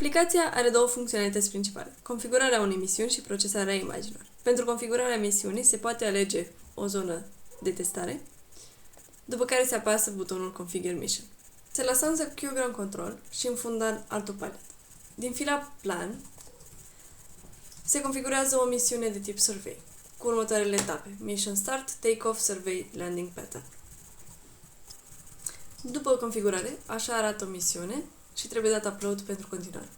Aplicația are două funcționalități principale: configurarea unei misiuni și procesarea imaginilor. Pentru configurarea misiunii se poate alege o zonă de testare, după care se apasă butonul Configure Mission. Se lasează Queue Ground Control și înfundă în Autopilot. Din fila Plan se configurează o misiune de tip Survey, cu următoarele etape: Mission Start, Take-Off, Survey, Landing Pattern. După configurare, așa arată o misiune și trebuie dat upload pentru continuare.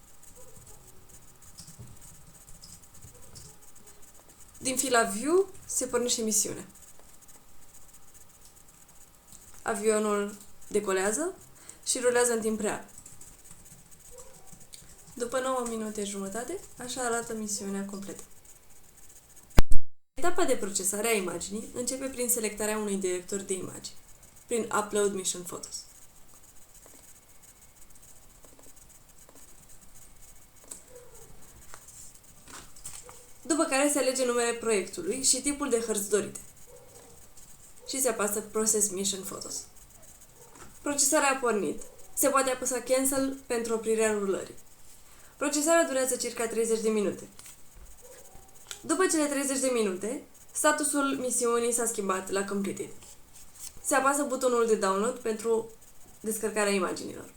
Din fila View se pornește misiunea. Avionul decolează și rulează în timp real. După 9 minute jumătate, așa arată misiunea completă. Etapa de procesare a imaginii începe prin selectarea unui director de imagini, prin Upload Mission Photos. După care se alege numele proiectului și tipul de hărți dorite. Și se apasă Process Mission Photos. Procesarea a pornit. Se poate apăsa Cancel pentru oprirea rulării. Procesarea durează circa 30 de minute. După cele 30 de minute, statusul misiunii s-a schimbat la Completed. Se apasă butonul de download pentru descărcarea imaginilor.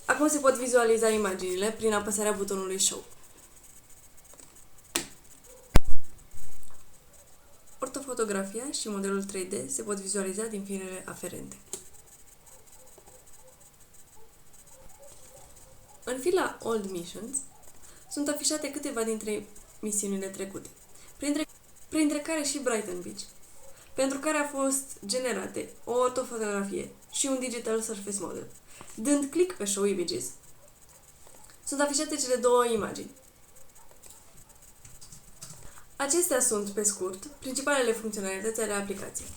Acum se pot vizualiza imaginile prin apăsarea butonului Show. Ortofotografia și modelul 3D se pot vizualiza din firele aferente. În fila Old Missions sunt afișate câteva dintre misiunile trecute, printre care și Brighton Beach, pentru care a fost generate o ortofotografie și un Digital Surface Model. Dând click pe Show Images, sunt afișate cele două imagini. Acestea sunt, pe scurt, principalele funcționalități ale aplicației.